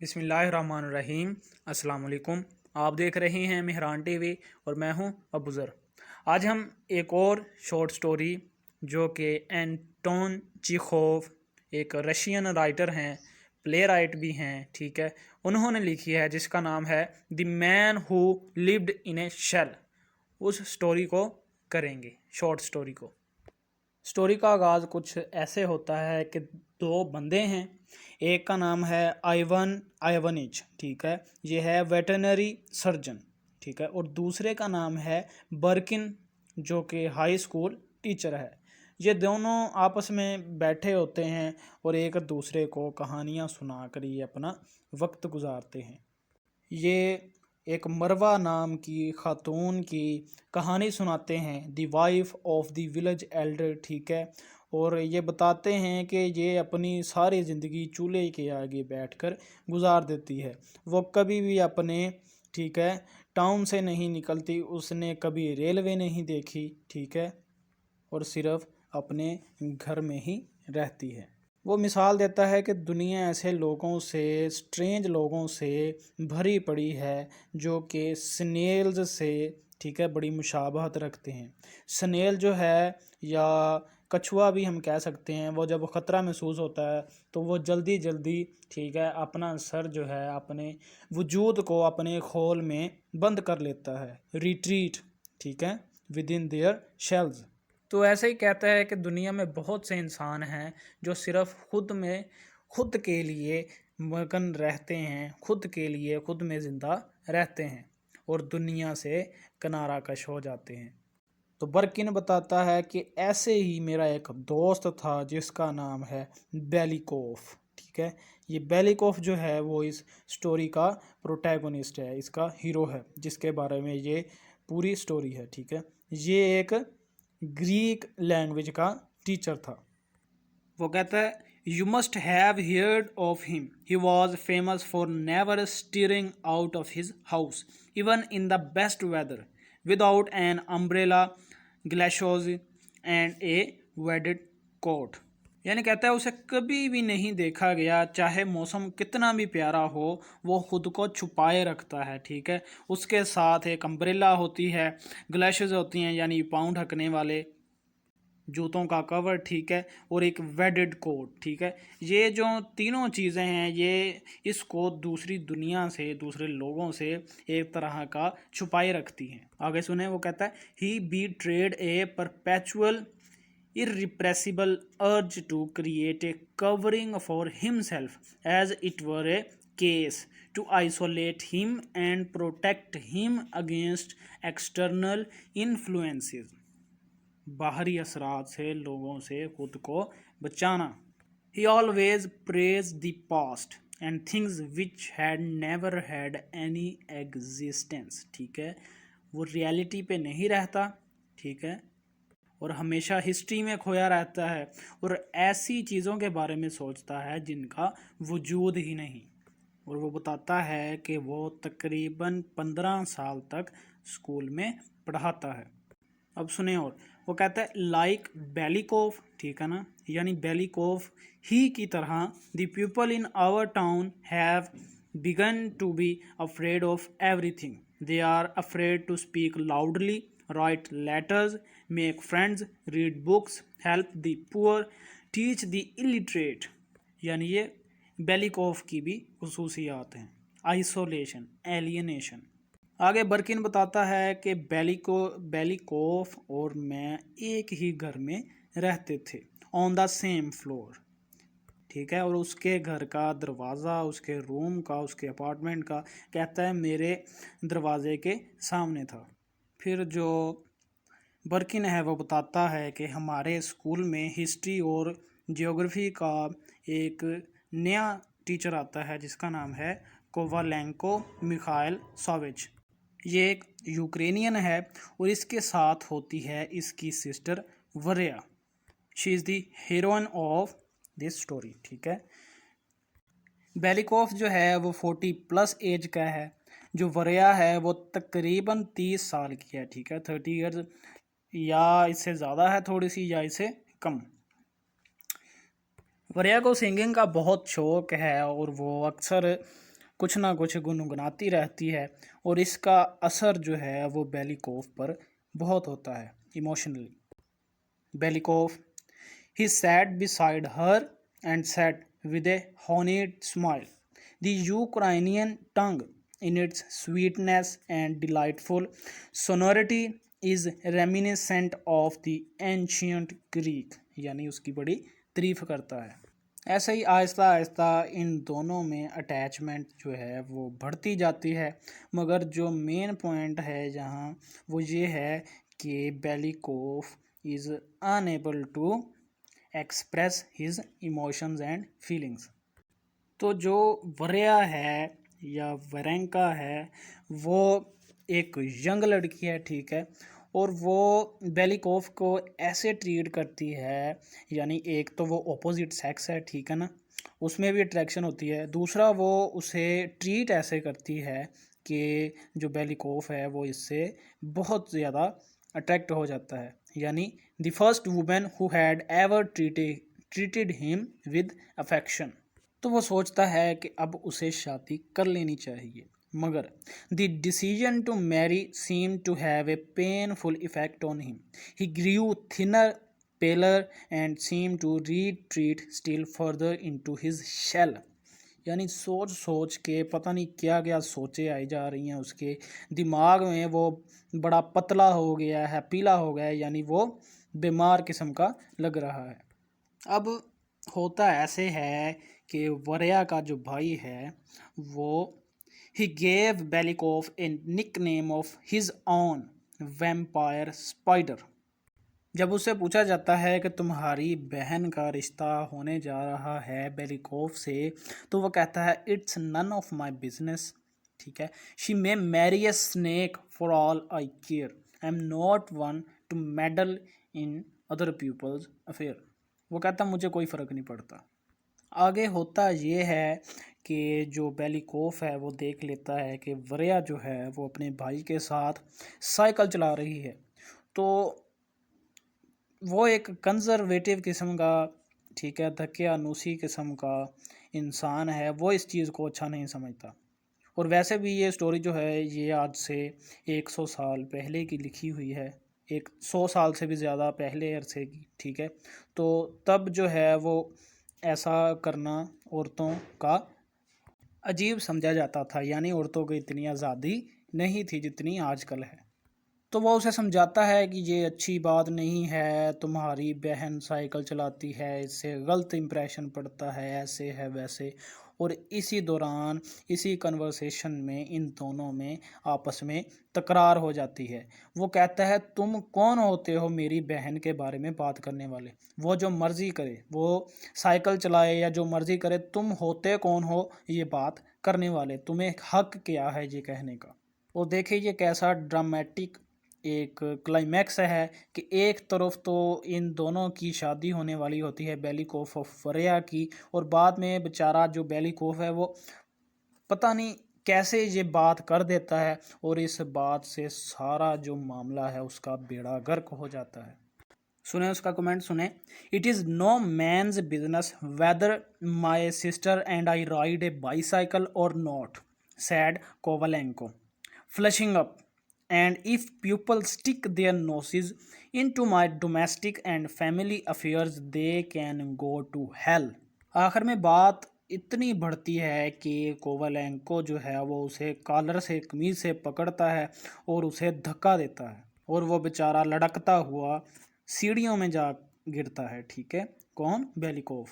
बिस्मिल्लाहिर्रहमानिर्रहीम। अस्सलाम वालेकुम। आप देख रहे हैं मेहरान टीवी और मैं हूं अबूज़र। आज हम एक और शॉर्ट स्टोरी जो कि एंटोन चेखोव एक रशियन राइटर हैं, प्ले राइट भी हैं, ठीक है, उन्होंने लिखी है जिसका नाम है the man who lived in a shell. उस स्टोरी को करेंगे, शॉर्ट स्टोरी को। स्टोरी का आगाज़ कुछ ऐसे होता है कि दो बंदे हैं, एक का नाम है आइवन आइवनिच, ठीक है, ये है वेटरनरी सर्जन, ठीक है, और दूसरे का नाम है बर्किन जो कि हाई स्कूल टीचर है। ये दोनों आपस में बैठे होते हैं और एक दूसरे को कहानियाँ सुनाकर ये अपना वक्त गुजारते हैं। ये एक मरवा नाम की खातून की कहानी सुनाते हैं, the wife of the village Elder, ठीक है, और ये बताते हैं कि ये अपनी सारी ज़िंदगी चूल्हे के आगे बैठकर गुजार देती है। वो कभी भी अपने, ठीक है, टाउन से नहीं निकलती, उसने कभी रेलवे नहीं देखी, ठीक है, और सिर्फ अपने घर में ही रहती है। वो मिसाल देता है कि दुनिया ऐसे लोगों से, स्ट्रेंज लोगों से भरी पड़ी है जो कि स्नेल्स से, ठीक है, बड़ी मुशाबहत रखते हैं। स्नेल जो है, या कछुआ भी हम कह सकते हैं, वो जब ख़तरा महसूस होता है तो वो जल्दी जल्दी, ठीक है, अपना सर जो है अपने वजूद को अपने खोल में बंद कर लेता है, रिट्रीट, ठीक है, विद इन देयर शेल्स। तो ऐसे ही कहता है कि दुनिया में बहुत से इंसान हैं जो सिर्फ खुद के लिए मगन रहते हैं, खुद के लिए खुद में ज़िंदा रहते हैं और दुनिया से किनारा कश हो जाते हैं। तो बर्किन बताता है कि ऐसे ही मेरा एक दोस्त था जिसका नाम है बेलिकोफ, ठीक है। ये बेलिकोफ जो है वो इस स्टोरी का प्रोटैगोनिस्ट है, इसका हीरो है जिसके बारे में ये पूरी स्टोरी है, ठीक है। ये एक ग्रीक लैंग्वेज का टीचर था। वो कहता है, you must have heard of him, he was famous for never stirring out of his house even in the best weather without an umbrella, galoshes and a wadded coat. यानी कहता है उसे कभी भी नहीं देखा गया, चाहे मौसम कितना भी प्यारा हो, वो खुद को छुपाए रखता है, ठीक है। उसके साथ एक अम्ब्रेला होती है, ग्लासेस होती हैं यानी पाँव ढकने वाले, जूतों का कवर, ठीक है, और एक वेडेड कोट, ठीक है। ये जो तीनों चीज़ें हैं ये इसको दूसरी दुनिया से, दूसरे लोगों से एक तरह का छुपाए रखती हैं। आगे सुने, वो कहता है, he betrayed a perpetual irrepressible urge to create a covering for himself as it were a case to isolate him and protect him against external influences, बाहरी असरात से लोगों से खुद को बचाना। He always praised the past and things which had never had any existence, ठीक है, वो रियलिटी पे नहीं रहता, ठीक है, और हमेशा हिस्ट्री में खोया रहता है और ऐसी चीज़ों के बारे में सोचता है जिनका वजूद ही नहीं। और वो बताता है कि वो तकरीबन 15 साल तक स्कूल में पढ़ाता है। अब सुने, और वो कहता है, लाइक बेलिकोफ, ठीक है ना, यानी बेलिकोफ ही की तरह the people in our town have begun to be afraid of everything. They are afraid to speak loudly, write letters, make friends, read books, help the poor, teach the illiterate। यानी ये बेलिकोफ की भी खुसूसियात हैं, आइसोलेशन, एलियनेशन। आगे बर्किन बताता है कि बेलिकोफ और मैं एक ही घर में रहते थे, ऑन द सेम फ्लोर, ठीक है, और उसके घर का दरवाज़ा, उसके रूम का, उसके अपार्टमेंट का, कहता है, मेरे दरवाजे के सामने था। फिर जो बर्किन है वो बताता है कि हमारे स्कूल में हिस्ट्री और जियोग्राफी का एक नया टीचर आता है जिसका नाम है कोवालेंको मिखाइल साविच। ये एक यूक्रेनियन है और इसके साथ होती है इसकी सिस्टर वरिया। She is the heroine of this story, ठीक है। बेलिकोफ जो है वो 40+ एज का है, जो वरिया है वो तकरीबन 30 साल की है, ठीक है, 30 ईयर्स, या इससे ज़्यादा है थोड़ी सी या इससे कम। वरिया को सिंगिंग का बहुत शौक़ है और वो अक्सर कुछ ना कुछ गुनगुनाती रहती है और इसका असर जो है वो बेलिकोव पर बहुत होता है emotionally. बेलिकोव he sat beside her and said with a honeyed smile, the Ukrainian tongue, in its sweetness and delightful sonority, is reminiscent of the ancient Greek। यानी उसकी बड़ी तारीफ करता है। ऐसे ही आहिस्ता आहिस्ता इन दोनों में अटैचमेंट जो है वो बढ़ती जाती है, मगर जो मेन पॉइंट है जहाँ वो ये है कि Belikov is unable to express his emotions and feelings. तो जो वरिया है या वरेंका है वो एक यंग लड़की है, ठीक है, और वो बेलिकोव को ऐसे ट्रीट करती है, यानी एक तो वो ऑपोजिट सेक्स है, ठीक है ना, उसमें भी अट्रैक्शन होती है। दूसरा वो उसे ट्रीट ऐसे करती है कि जो बेलिकोव है वो इससे बहुत ज़्यादा अट्रैक्ट हो जाता है, यानी the first women who had ever treated him with affection. तो वो सोचता है कि अब उसे शादी कर लेनी चाहिए, मगर the decision to marry seem to have a painful effect on him. He grew thinner, paler and seem to retreat still further into his shell. यानी सोच सोच के पता नहीं क्या क्या सोचे आई जा रही हैं उसके दिमाग में, वो बड़ा पतला हो गया है, पीला हो गया है, यानी वो बीमार किस्म का लग रहा है। अब होता ऐसे है कि वरिया का जो भाई है वो he gave Belikov a nickname of his own, vampire spider. जब उससे पूछा जाता है कि तुम्हारी बहन का रिश्ता होने जा रहा है बेलिकोव से, तो वो कहता है it's none of my business, ठीक है। She may marry a snake for all I care, I am not one to meddle in other people's affair. वो कहता मुझे कोई फ़र्क नहीं पड़ता। आगे होता ये है कि जो बेलिकोव है वो देख लेता है कि वरिया जो है वो अपने भाई के साथ साइकिल चला रही है, तो वो एक कंजर्वेटिव किस्म का, ठीक है, धक्यानुसी किस्म का इंसान है, वो इस चीज़ को अच्छा नहीं समझता। और वैसे भी ये स्टोरी जो है ये आज से 100 साल पहले की लिखी हुई है, 100 साल से भी ज़्यादा पहले अरसे की, ठीक है। तो तब जो है वो ऐसा करना औरतों का अजीब समझा जाता था, यानी औरतों को इतनी आज़ादी नहीं थी जितनी आजकल है। तो वो उसे समझाता है कि ये अच्छी बात नहीं है, तुम्हारी बहन साइकिल चलाती है, इससे गलत इंप्रेशन पड़ता है, ऐसे है वैसे। और इसी दौरान इसी कन्वर्सेशन में इन दोनों में आपस में तकरार हो जाती है। वो कहता है तुम कौन होते हो मेरी बहन के बारे में बात करने वाले, वो जो मर्ज़ी करे, वो साइकिल चलाए या जो मर्ज़ी करे, तुम होते कौन हो ये बात करने वाले, तुम्हें हक क्या है ये कहने का। और देखिए ये कैसा ड्रामेटिक एक क्लाइमैक्स है कि एक तरफ तो इन दोनों की शादी होने वाली होती है बेलिकोव और वरिया की, और बाद में बेचारा जो बेलिकोव है वो पता नहीं कैसे ये बात कर देता है और इस बात से सारा जो मामला है उसका बेड़ा गर्क हो जाता है। सुने उसका कमेंट सुने। It is no man's business whether my sister and I ride a bicycle or not, said Kovalenko, flushing up, and if people stick their noses into my domestic and family affairs they can go to hell। आखिर में बात इतनी बढ़ती है कि Kovalenko जो है वो उसे कॉलर से, कमीज से पकड़ता है और उसे धक्का देता है, और वो बेचारा लड़कता हुआ सीढ़ियों में जा गिरता है, ठीक है, कौन, बेलिकोव।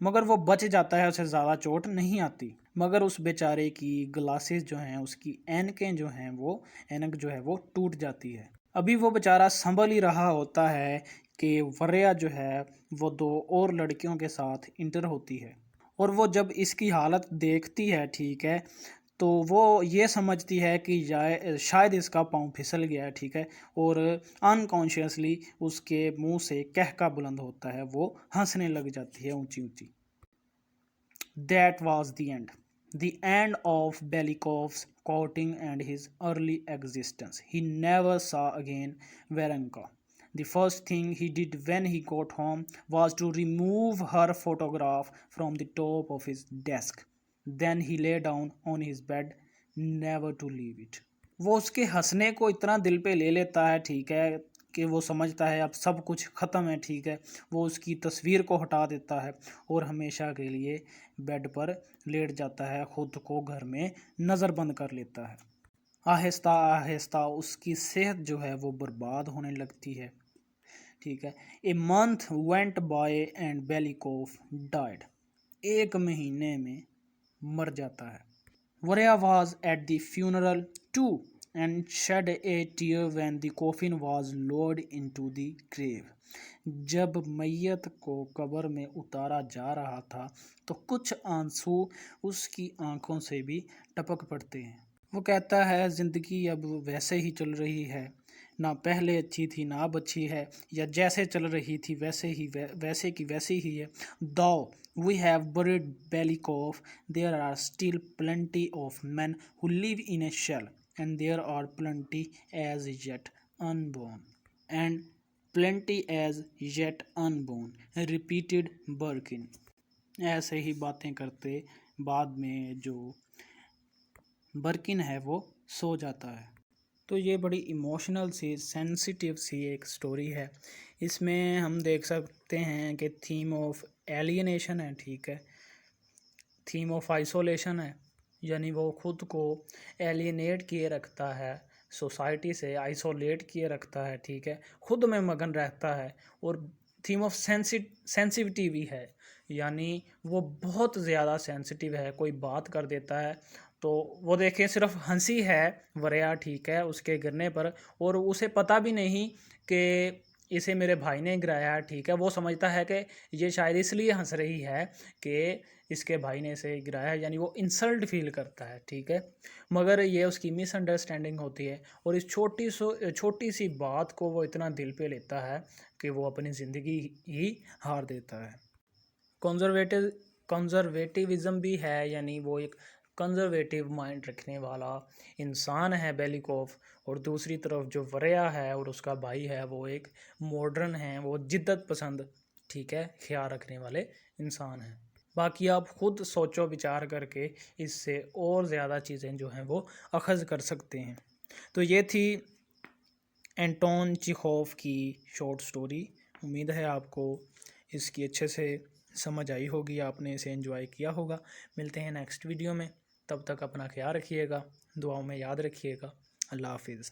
मगर वो बच जाता है, उसे ज़्यादा चोट नहीं आती, मगर उस बेचारे की ग्लासेस जो हैं, उसकी ऐनकें जो हैं, वो ऐनक जो है वो टूट जाती है। अभी वो बेचारा संभल ही रहा होता है कि वरिया जो है वो दो और लड़कियों के साथ इंटर होती है, और वो जब इसकी हालत देखती है, ठीक है, तो वो ये समझती है कि शायद इसका पाँव फिसल गया है, ठीक है, और अनकॉन्शियसली उसके मुंह से कहका बुलंद होता है, वो हंसने लग जाती है ऊंची ऊंची। That was the end of Belikov's courting and his early existence. He never saw again Varenka. The first thing he did when he got home was to remove her photograph from the top of his desk. Then he lay down on his bed never to leave it. वो उसके हंसने को इतना दिल पे ले लेता है, ठीक है, कि वो समझता है अब सब कुछ ख़त्म है, ठीक है। वो उसकी तस्वीर को हटा देता है और हमेशा के लिए बेड पर लेट जाता है, ख़ुद को घर में नज़रबंद कर लेता है। आहिस्ता आहिस्ता उसकी सेहत जो है वो बर्बाद होने लगती है, ठीक है। A month went by and Belikov died. एक महीने में मर जाता है। वरिया was at the funeral too and shed a tear when the coffin was lowered into the grave। जब मैयत को कब्र में उतारा जा रहा था तो कुछ आंसू उसकी आंखों से भी टपक पड़ते हैं। वो कहता है ज़िंदगी अब वैसे ही चल रही है, ना पहले अच्छी थी ना अब अच्छी है, या जैसे चल रही थी वैसे की वैसी ही है। Though we have buried Belikov, there are still plenty of men who live in a shell, and there are plenty as yet unborn, and plenty as yet unborn, repeated Birkin। ऐसे ही बातें करते बाद में जो बर्किन है वो सो जाता है। तो ये बड़ी इमोशनल सी सेंसिटिव सी एक स्टोरी है। इसमें हम देख सकते हैं कि थीम ऑफ एलियनेशन है, ठीक है, थीम ऑफ आइसोलेशन है, यानी वो खुद को एलियनेट किए रखता है, सोसाइटी से आइसोलेट किए रखता है, ठीक है, खुद में मगन रहता है। और थीम ऑफ सेंसिटिविटी भी है, यानी वो बहुत ज़्यादा सेंसिटिव है। कोई बात कर देता है तो वो देखें सिर्फ हंसी है वरिया, ठीक है, उसके गिरने पर, और उसे पता भी नहीं कि इसे मेरे भाई ने गिराया, ठीक है। वो समझता है कि ये शायद इसलिए हंस रही है कि इसके भाई ने इसे गिराया, यानी वो इंसल्ट फील करता है, ठीक है। मगर ये उसकी मिसअंडरस्टैंडिंग होती है और इस छोटी सी बात को वो इतना दिल पे लेता है कि वो अपनी ज़िंदगी ही हार देता है। कंजर्वेटिविज़म भी है, यानी वो एक कंजर्वेटिव माइंड रखने वाला इंसान है बेलिकोव, और दूसरी तरफ जो वरिया है और उसका भाई है वो एक मॉडर्न है, वो जिद्दत पसंद, ठीक है, ख्याल रखने वाले इंसान हैं। बाकी आप खुद सोचो विचार करके इससे और ज़्यादा चीज़ें जो हैं वो अखज़ कर सकते हैं। तो ये थी एंटोन चेखोव की शॉर्ट स्टोरी। उम्मीद है आपको इसकी अच्छे से समझ आई होगी, आपने इसे एंजॉय किया होगा। मिलते हैं नेक्स्ट वीडियो में, तब तक अपना ख्याल रखिएगा, दुआओं में याद रखिएगा। अल्लाह हाफिज़।